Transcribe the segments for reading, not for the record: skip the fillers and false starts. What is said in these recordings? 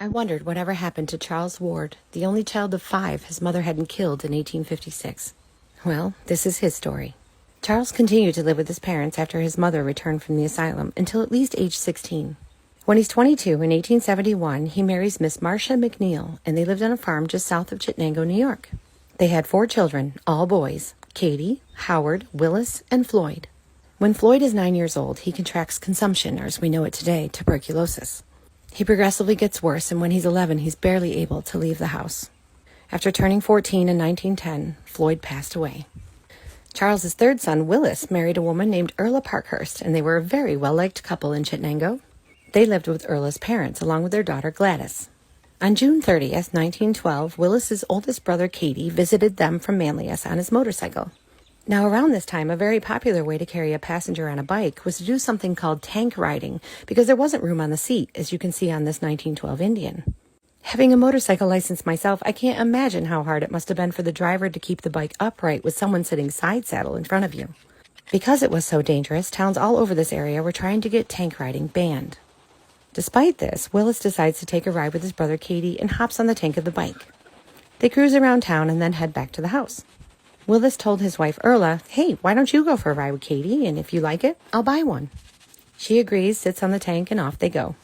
I wondered whatever happened to Charles Ward, the only child of 5 his mother hadn't killed in 1856. Well, this is his story. Charles continued to live with his parents after his mother returned from the asylum until at least age 16. When he's 22, in 1871, he marries Miss Marcia McNeil, and they lived on a farm just south of Chittenango, New York. They had 4 children, all boys: Katie, Howard, Willis, and Floyd. When Floyd is 9 years old, he contracts consumption, or as we know it today, tuberculosis. He progressively gets worse, and when he's 11, he's barely able to leave the house. After turning 14 in 1910, Floyd passed away. Charles's third son, Willis, married a woman named Erla Parkhurst, and they were a very well-liked couple in Chittenango. They lived with Erla's parents, along with their daughter Gladys. On June 30th, 1912, Willis's oldest brother, Katie, visited them from Manlius on his motorcycle. Now, around this time, a very popular way to carry a passenger on a bike was to do something called tank riding, because there wasn't room on the seat, as you can see on this 1912 Indian. Having a motorcycle license myself, I can't imagine how hard it must have been for the driver to keep the bike upright with someone sitting side saddle in front of you. Because it was so dangerous, towns all over this area were trying to get tank riding banned. Despite this, Willis decides to take a ride with his brother Katie and hops on the tank of the bike. They cruise around town and then head back to the house. Willis told his wife Erla, "Hey, why don't you go for a ride with Katie, and if you like it, I'll buy one." She agrees, sits on the tank, and off they go.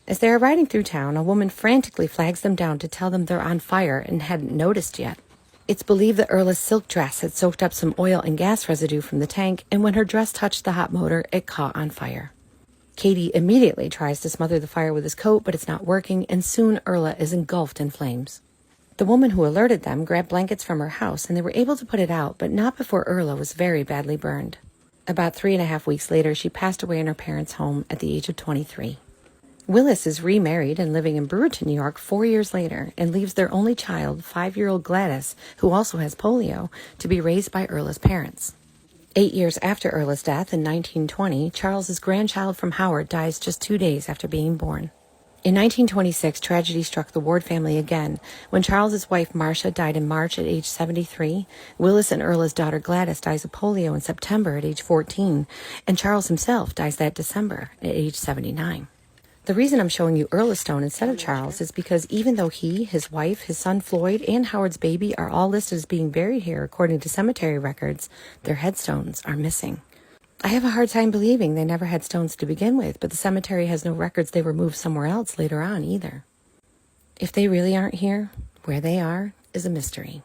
As they are riding through town, a woman frantically flags them down to tell them they're on fire and hadn't noticed yet. It's believed that Erla's silk dress had soaked up some oil and gas residue from the tank, and when her dress touched the hot motor, it caught on fire. Katie immediately tries to smother the fire with his coat, but it's not working, and soon Erla is engulfed in flames. The woman who alerted them grabbed blankets from her house, and they were able to put it out, but not before Erla was very badly burned. About 3.5 weeks later, she passed away in her parents' home at the age of 23. Willis is remarried and living in Brewerton, New York 4 years later, and leaves their only child, 5-year-old Gladys, who also has polio, to be raised by Erla's parents. 8 years after Erla's death in 1920, Charles's grandchild from Howard dies just 2 days after being born. In 1926, tragedy struck the Ward family again. When Charles's wife Marcia died in March at age 73, Willis and Erla's daughter Gladys dies of polio in September at age 14, and Charles himself dies that December at age 79. The reason I'm showing you Erla's stone instead of Charles is because even though he, his wife, his son Floyd, and Howard's baby are all listed as being buried here according to cemetery records, their headstones are missing. I have a hard time believing they never had stones to begin with, but the cemetery has no records they were moved somewhere else later on either. If they really aren't here, where they are is a mystery.